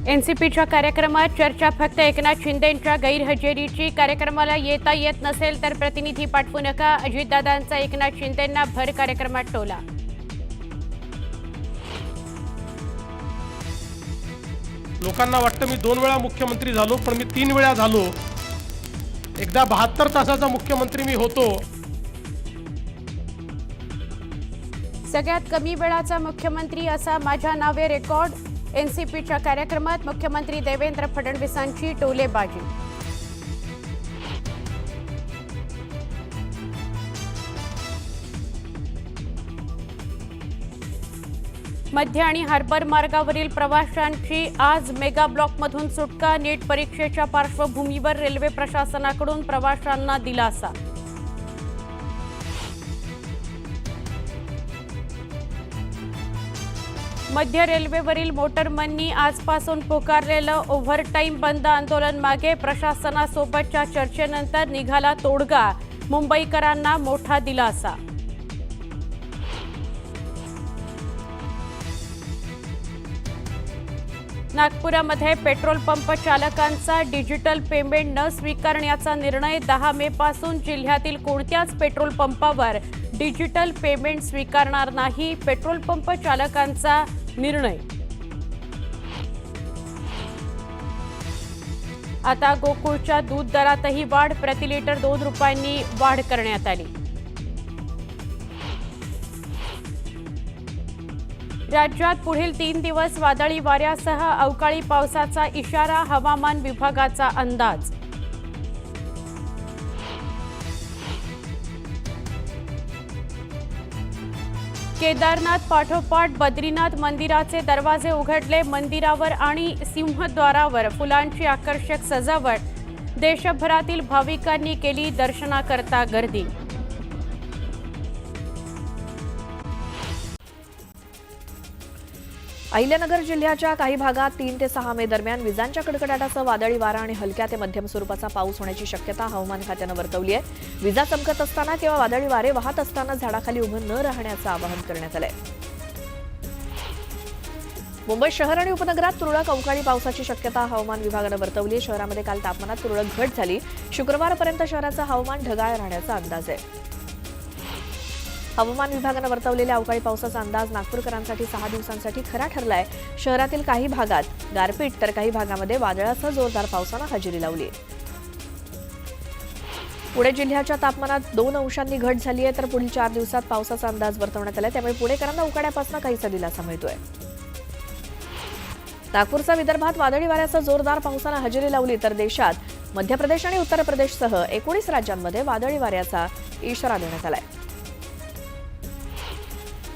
एनसीपीच्या कार्यक्रमात चर्चा फक्त एकनाथ शिंदेंच्या गैरहजेरीची। कार्यक्रमाला येता येत नसेल तर प्रतिनिधी पाठवू नका, अजितदादांचा एकनाथ शिंदेंना भर कार्यक्रमात टोला। लोकांना वाटतं मी 2 वेळा मुख्यमंत्री झालो, पण मी 3 वेळा झालो। एकदा 72 तासाचा मुख्यमंत्री मी होतो। सगळ्यात कमी वेळाचा मुख्यमंत्री असा माझ्या नावे रेकॉर्ड। एनसीपीच्या कार्यक्रमात मुख्यमंत्री देवेंद्र फडणवीसांची टोलेबाजी। मध्य आणि हार्बर मार्गावरील प्रवाशांची आज मेगा ब्लॉकमधून सुटका। नीट परीक्षेच्या पार्श्वभूमीवर रेल्वे प्रशासनाकडून प्रवाशांना दिलासा। मध्य रेल्वेवरील मोटरमननी आजपासून पुकारलेलं ओव्हरटाईम बंद आंदोलन मागे। प्रशासनासोबतच्या चर्चेनंतर निघाला तोडगा, मुंबईकरांना मोठा दिलासा। नागपुरामध्ये पेट्रोल पंप चालकांचा डिजिटल पेमेंट न स्वीकारण्याचा निर्णय। 10 मे पासून जिल्ह्यातील कोणत्याच पेट्रोल पंपावर डिजिटल पेमेंट स्वीकारणार नाही, पेट्रोल पंप चालकांचा निर्णय। आता गोकुळच्या दूध दरातही वाढ, प्रति लिटर 2 रुपयांनी वाढ करण्यात आली। राज्यात पुढील 3 दिवस वादळी वाऱ्यासह अवकाळी पावसाचा इशारा, हवामान विभागाचा अंदाज। केदारनाथ पाठोपाठ बद्रीनाथ मंदिराचे दरवाजे उघडले। मंदिरावर आणि सिंहद्वारावर फुलांची आकर्षक सजावट। देशभरातील भाविकांनी केली दर्शनाकरता गर्दी। अहिल्यानगर जिल्ह्याच्या काही भागात 3 ते 6 मे दरम्यान विजांच्या कडकडाटासह वादळी वारा आणि हलक्या ते मध्यम स्वरूपाचा पाऊस होण्याची शक्यता हवामान खात्यानं वर्तवली आहे। विजा चमकत असताना किंवा वादळी वारे वाहत असताना झाडाखाली उभं न राहण्याचं आवाहन करण्यात आलंय। मुंबई शहर आणि उपनगरात तुरळक अवकाळी पावसाची शक्यता हवामान विभागानं वर्तवली आहे। शहरामध्ये काल तापमानात तुरळक घट झाली। शुक्रवारपर्यंत शहराचं हवामान ढगाळ राहण्याचा अंदाज आहे। हवामान विभागानं वर्तवलेल्या अवकाळी पावसाचा अंदाज नागपूरकरांसाठी 6 दिवसांसाठी खरा ठरलाय। शहरातील काही भागात गारपीट तर काही भागामध्ये वादळासह जोरदार पावसानं हजेरी लावली। पुणे जिल्ह्याच्या तापमानात 2 अंशांनी घट झाली आहे, तर पुढील 4 दिवसात पावसाचा अंदाज वर्तवण्यात आलाय। त्यामुळे पुणेकरांना उकाड्यापासून काहीसा दिलासा मिळतोय। नागपूरचा विदर्भात वादळी वाऱ्यासह जोरदार पावसानं हजेरी लावली, तर देशात मध्य प्रदेश आणि उत्तर प्रदेशसह 19 राज्यांमध्ये वादळी वाऱ्याचा इशारा देण्यात आलाय।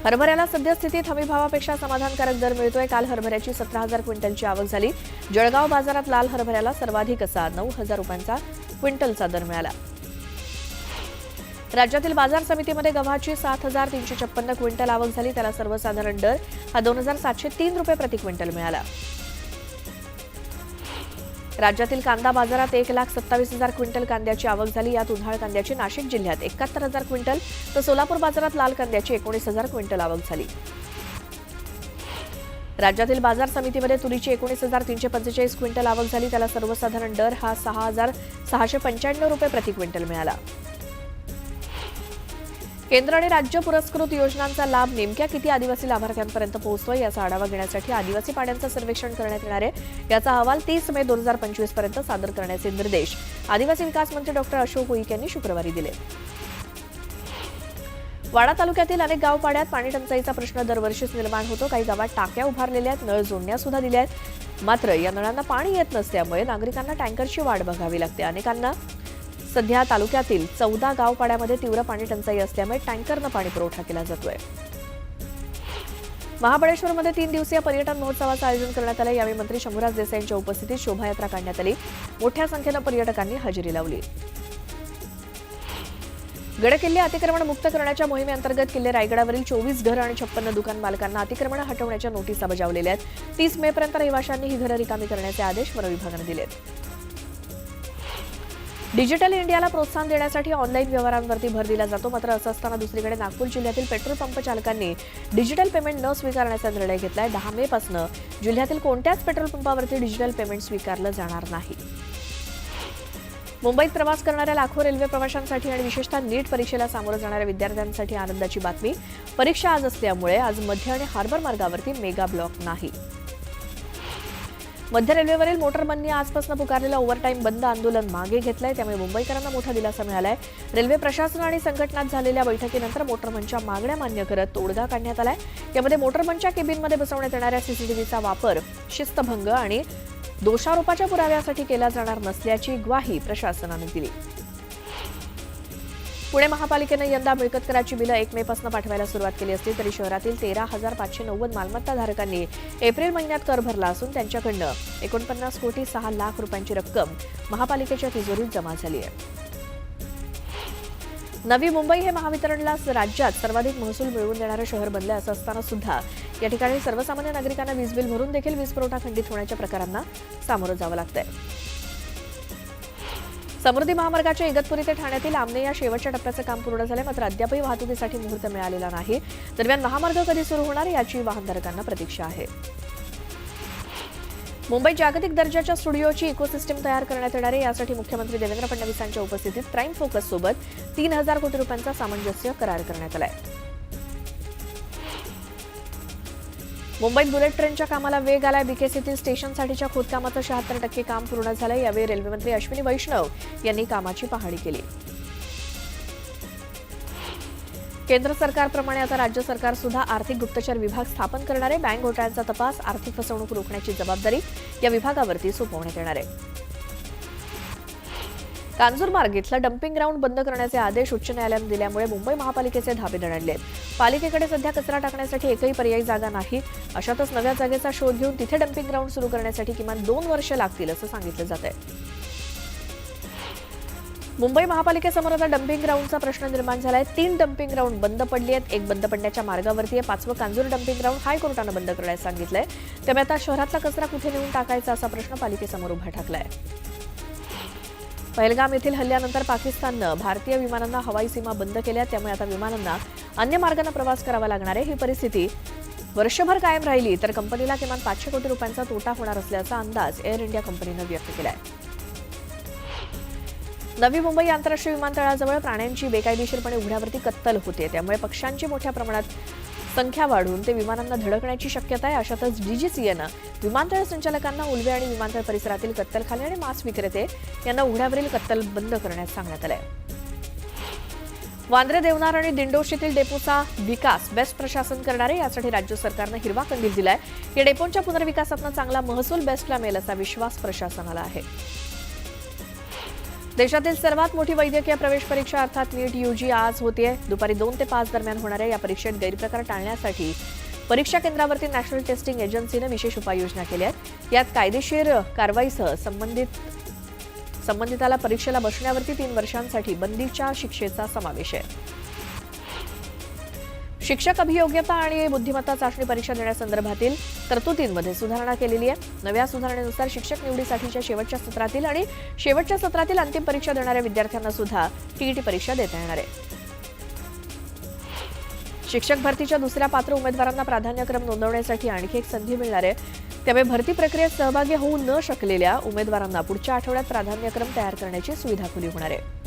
हरभऱ्याला सद्यस्थितीत हमीभावापेक्षा समाधानकारक दर मिळतोय। काल हरभऱ्याची 17,000 क्विंटलची आवक झाली। जळगाव बाजारात लाल हरभऱ्याला सर्वाधिक असा 9,000 रुपयांचा क्विंटलचा दर मिळाला। राज्यातील बाजार समितीमध्ये गव्हाची 7,356 क्विंटल आवक झाली। त्याला सर्वसाधारण दर हा 2,703 रुपये प्रति क्विंटल मिळाला। राज्यातील कांदा बाजारात 1,27,000 क्विंटल कांद्याची आवक झाली। यात उन्हाळ कांद्याची नाशिक जिल्ह्यात 71,000 क्विंटल तर सोलापूर बाजारात लाल कांद्याची 19,000 क्विंटल आवक झाली। राज्यातील बाजार समितीमध्ये तुरीची 19,345 क्विंटल आवक झाली। त्याला सर्वसाधारण दर हा 6,695 रुपये प्रति क्विंटल मिळाला। केंद्र आणि राज्य पुरस्कृत योजनांचा लाभ नेमक्या किती आदिवासी लाभार्थ्यांपर्यंत पोहोचतोय याचा आढावा घेण्यासाठी आदिवासी पाड्यांचं सर्वेक्षण करण्यात येणार आहे। याचा अहवाल 30 मे 2025 पर्यंत सादर करण्याचे निर्देश आदिवासी विकास मंत्री डॉक्टर अशोक उईक यांनी शुक्रवारी दिले। वाडा तालुक्यातील अनेक गावपाड्यात पाणी टंचाईचा प्रश्न दरवर्षीच निर्माण होतो। काही गावात टाक्या उभारलेल्या आहेत, नळ जोडण्या सुद्धा दिल्या आहेत, मात्र या नळांना पाणी येत नसल्यामुळे नागरिकांना टँकरची वाट बघावी लागते। अनेकांना सध्या तालुक्यातील 14 गावपाड्यामध्ये तीव्र पाणी टंचाई असल्यामुळे टँकरनं पाणी पुरवठा केला जातोय। महाबळेश्वरमध्ये 3 दिवसीय पर्यटन महोत्सवाचं आयोजन करण्यात आलं। यावेळी मंत्री शंभूराज देसाई यांच्या उपस्थितीत शोभायात्रा काढण्यात आली। मोठ्या संख्येनं पर्यटकांनी हजेरी लावली। गडकिल्ले अतिक्रमण मुक्त करण्याच्या मोहिमेअंतर्गत किल्ले रायगडावरील 24 घरं आणि 56 दुकान मालकांना अतिक्रमण हटवण्याच्या नोटिसा बजावलेल्या आहेत। 30 मे पर्यंत रहिवाशांनी ही घरं रिकामी करण्याचे आदेश वन विभागाने दिलेत। डिजिटल इंडियाला प्रोत्साहन देण्यासाठी ऑनलाईन व्यवहारांवरती भर दिला जातो. मात्र असं असताना दुसरीकडे नागपूर जिल्ह्यातील पेट्रोल पंप चालकांनी डिजिटल पेमेंट न स्वीकारण्याचा निर्णय घेतलाय. 10 मे पासून जिल्ह्यातील कोणत्याच पेट्रोल पंपावरती डिजिटल पेमेंट स्वीकारलं जाणार नाही. मुंबईत प्रवास करणाऱ्या लाखो रेल्वे प्रवाशांसाठी आणि विशेषतः नीट परीक्षेला सामोरं जाणाऱ्या विद्यार्थ्यांसाठी आनंदाची बातमी. परीक्षा आज असल्यामुळे आज मध्य आणि हार्बर मार्गावरती मेगा ब्लॉक नाही. मध्य रेल्वेवरील मोटरमननी आजपासून पुकारलेलं ओव्हरटाईम बंद आंदोलन मागे घेतलंय. त्यामुळे मुंबईकरांना मोठा दिलासा मिळालाय. रेल्वे प्रशासन आणि संघटनात झालेल्या बैठकीनंतर मोटरमनच्या मागण्या मान्य करत तोडगा काढण्यात आलाय. यामध्ये मोटरमनच्या केबिनमध्ये बसवण्यात येणाऱ्या सीसीटीव्हीचा वापर शिस्तभंग आणि दोषारोपाच्या पुराव्यासाठी केला जाणार नसल्याची ग्वाही प्रशासनाने दिली. पुणे महापालिकेनं यंदा मिळकत कराची बिलं 1 मे पासून पाठवायला सुरुवात केली असली तरी शहरातील 13,590 मालमत्ताधारकांनी एप्रिल महिन्यात कर भरला असून त्यांच्याकडनं 49 कोटी 6 लाख रुपयांची रक्कम महापालिकेच्या तिजोरीत जमा झाली आहे. नवी मुंबई हे महावितरणला राज्यात सर्वाधिक महसूल मिळवून देणारं शहर बनलं. असं असताना सुद्धा या ठिकाणी सर्वसामान्य नागरिकांना वीज बिल भरून देखील वीज पुरवठा खंडित होण्याच्या प्रकारांना सामोरं जावं लागतंय. समृद्धी महामार्गाच्या इगतपुरी ते ठाण्यातील आमने या शेवटच्या टप्प्याचं काम पूर्ण झालंय. मात्र अद्यापही वाहतुकीसाठी मुहूर्त मिळालेला नाही. दरम्यान महामार्ग कधी सुरू होणार याची वाहनधारकांना प्रतीक्षा आहे. मुंबईत जागतिक दर्जाच्या स्टुडिओची इकोसिस्टम तयार करण्यात येणार आहे. यासाठी मुख्यमंत्री देवेंद्र फडणवीसांच्या उपस्थितीत प्राईम फोकस सोबत 3,000 कोटी रुपयांचा सामंजस्य करार करण्यात आलाय. मुंबईत बुलेट ट्रेनच्या कामाला वेग आलाय. बीकेसीतील स्टेशनसाठीच्या खोदकामाचं 76% काम पूर्ण झालंय. यावेळी रेल्वेमंत्री अश्विनी वैष्णव यांनी कामाची पाहणी केली. केंद्र सरकारप्रमाणे आता राज्य सरकार सुद्धा आर्थिक गुप्तचर विभाग स्थापन करणार आहे. बँक घोटाळ्यांचा तपास, आर्थिक फसवणूक रोखण्याची जबाबदारी या विभागावरती सोपवण्यात येणार आहे. कांजूरमार्ग इथलं डम्पिंग ग्राउंड बंद करण्याचे आदेश उच्च न्यायालयाने दिल्यामुळे मुंबई महापालिकेचे धाबे दणाणले. पालिकेकडे सध्या कचरा टाकण्यासाठी एकही पर्यायी जागा नाही. अशातच नव्या जागेचा शोध घेऊन तिथे डम्पिंग ग्राउंड सुरू करण्यासाठी किमान 2 वर्ष लागतील असं सांगितलं जात आहे. मुंबई महापालिकेसमोर आता डम्पिंग ग्राउंडचा प्रश्न निर्माण झालाय. 3 डम्पिंग ग्राउंड बंद पडली आहेत. एक बंद पडण्याच्या मार्गावरती आहे. 5वं कांजूर डम्पिंग ग्राउंड हायकोर्टानं बंद करण्यास सांगितलंय. त्यामुळे आता शहरातला कचरा कुठे नेऊन टाकायचा असा प्रश्न पालिकेसमोर उभा ठाकलाय. पहलगाम येथील हल्ल्यानंतर पाकिस्ताननं भारतीय विमानांना हवाई सीमा बंद केल्या. त्यामुळे आता विमानांना अन्य मार्गाने प्रवास करावा लागणार आहे. ही परिस्थिती वर्षभर कायम राहिली तर कंपनीला किमान 500 कोटी रुपयांचा तोटा होणार असल्याचा अंदाज एअर इंडिया कंपनीनं व्यक्त केलाय. नवी मुंबई आंतरराष्ट्रीय विमानतळाजवळ प्राण्यांची बेकायदेशीरपणे उघड्यावरती कत्तल होते. त्यामुळे पक्ष्यांची मोठ्या प्रमाणात संख्या वाढून ते विमानांना धडकण्याची शक्यता आहे. अशातच डीजीसीएनं विमानतळ संचालकांना उल्वे आणि विमानतळ परिसरातील कत्तलखाने आणि मांस विक्रेते यांना उघड्यावरील कत्तल बंद करण्यास सांगण्यात आलंय. वांद्रे, देवनार आणि दिंडोशीतील डेपोचा विकास बेस्ट प्रशासन करणार आहे. यासाठी राज्य सरकारनं हिरवा कंदील दिलाय. या डेपोंच्या पुनर्विकासातनं चांगला महसूल बेस्टला मिळेल असा विश्वास प्रशासनाला आहे. देशातील सर्वात मोठी वैद्यकीय प्रवेश परीक्षा अर्थात नीट यूजी आज होतीये. दुपारी 2 ते 5 दरम्यान होणाऱ्या या परीक्षेत गैरप्रकार टाळण्यासाठी परीक्षा केंद्रावरती नॅशनल टेस्टिंग एजन्सीनं विशेष उपाययोजना केल्या आहेत. यात कायदेशीर कारवाईसह संबंधिताला परीक्षेला बसण्यावरती 3 वर्षांसाठी बंदीच्या शिक्षेचा समावेश आहे. शिक्षक अभियोग्यता आणि बुद्धिमत्ता चाचणी परीक्षा देण्यासंदर्भातील तरतुदींमध्ये सुधारणा केलेली आहे. नव्या सुधारणेनुसार शिक्षक निवडीसाठीच्या शेवटच्या सत्रातील आणि शेवटच्या सत्रातील अंतिम परीक्षा देणाऱ्या विद्यार्थ्यांना सुद्धा टीईटी परीक्षा देता येणार आहे. शिक्षक भरतीच्या दुसऱ्या पात्र उमेदवारांना प्राधान्यक्रम नोंदवण्यासाठी आणखी एक संधी मिळणार आहे. त्यामुळे भरती प्रक्रियेत सहभागी होऊ न शकलेल्या उमेदवारांना पुढच्या आठवड्यात प्राधान्यक्रम तयार करण्याची सुविधा खुली होणार आहे.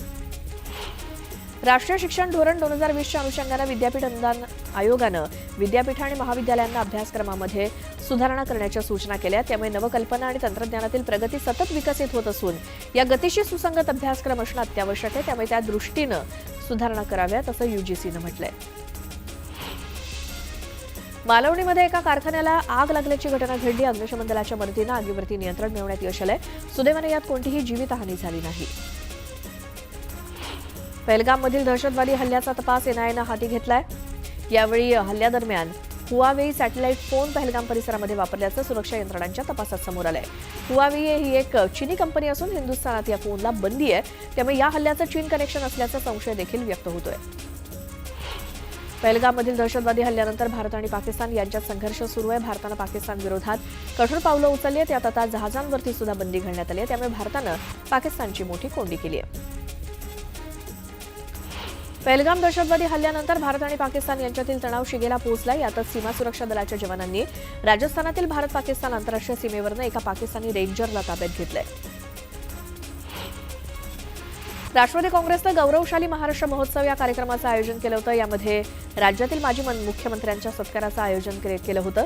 राष्ट्रीय शिक्षण धोरण 2020च्या अनुषंगानं विद्यापीठ अनुदान आयोगानं विद्यापीठ आणि महाविद्यालयांना अभ्यासक्रमामध्ये सुधारणा करण्याच्या सूचना केल्या. त्यामुळे नवकल्पना आणि तंत्रज्ञानातील प्रगती सतत विकसित होत असून या गतीशी सुसंगत अभ्यासक्रम असणं अत्यावश्यक आहे. त्यामुळे त्या दृष्टीनं सुधारणा कराव्यात असं यूजीसीनं म्हटलंय. मालवणीमध्ये एका कारखान्याला आग लागल्याची घटना घडली. अग्निशमन दलाच्या मदतीनं आगीवरती नियंत्रण मिळवण्यात यश आलंय. सुदैवाने यात कोणतीही जीवितहानी झाली नाही. पहलगाममधील दहशतवादी हल्ल्याचा तपास एनआयएनं हाती घेतलाय. यावेळी हल्ल्यादरम्यान हुआवेई सॅटेलाइट फोन पहलगाम परिसरामध्ये वापरल्याचं सुरक्षा यंत्रणांच्या तपासात समोर आलंय. हुआवेई ही एक चीनी कंपनी असून हिंदुस्थानात या फोनला बंदी आहे. त्यामुळे या हल्ल्याचं चीन कनेक्शन असल्याचा संशय देखील व्यक्त होतोय. पहलगाममधील दहशतवादी हल्ल्यानंतर भारत आणि पाकिस्तान यांच्यात संघर्ष सुरू आहे. भारतानं पाकिस्तान विरोधात कठोर पावलं उचलली आहेत. त्यात आता जहाजांवरती सुद्धा बंदी घालण्यात आली आहे. त्यामुळे भारतानं पाकिस्तानची मोठी कोंडी केली आहे. पहलगाम दहशतवादी हल्ल्यानंतर भारत आणि पाकिस्तान यांच्यातील तणाव शिगेला पोहोचला. यातच सीमा सुरक्षा दलाच्या जवानांनी राजस्थानातील भारत पाकिस्तान आंतरराष्ट्रीय सीमेवरनं एका पाकिस्तानी रेंजरला ताब्यात घेतलंय. राष्ट्रवादी काँग्रेसनं गौरवशाली महाराष्ट्र महोत्सव या कार्यक्रमाचं आयोजन केलं होतं. यामध्ये राज्यातील माजी मुख्यमंत्र्यांच्या सत्काराचं आयोजन केलं होतं.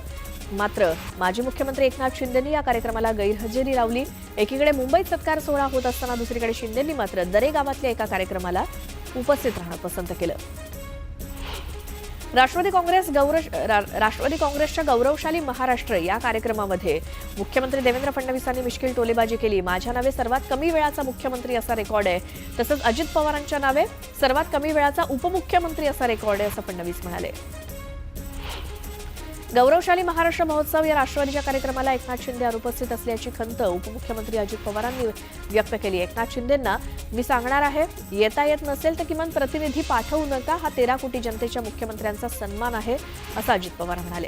मात्र माजी मुख्यमंत्री एकनाथ शिंदेंनी या कार्यक्रमाला गैरहजेरी लावली. एकीकडे मुंबईत सत्कार सोहळा होत असताना दुसरीकडे शिंदेंनी मात्र दरे गावातल्या एका कार्यक्रमाला उपस्थित राहणं पसंत केलं. राष्ट्रवादी काँग्रेसच्या गौरवशाली महाराष्ट्र या कार्यक्रमामध्ये मुख्यमंत्री देवेंद्र फडणवीसांनी मिश्किल टोलेबाजी केली. माझ्या नावे सर्वात कमी वेळाचा मुख्यमंत्री असा रेकॉर्ड आहे. तसंच अजित पवारांच्या नावे सर्वात कमी वेळाचा उपमुख्यमंत्री असा रेकॉर्ड आहे असं फडणवीस म्हणाले. गौरवशाली महाराष्ट्र महोत्सव या राष्ट्रवादीच्या कार्यक्रमाला एकनाथ शिंदे अनुपस्थित असल्याची खंत उपमुख्यमंत्री अजित पवारांनी व्यक्त केली. एकनाथ शिंदेंना मी सांगणार आहे, येता येत नसेल तर किमान प्रतिनिधी पाठवू नका. हा 13 कोटी जनतेच्या मुख्यमंत्र्यांचा सन्मान आहे असं अजित पवार म्हणाले.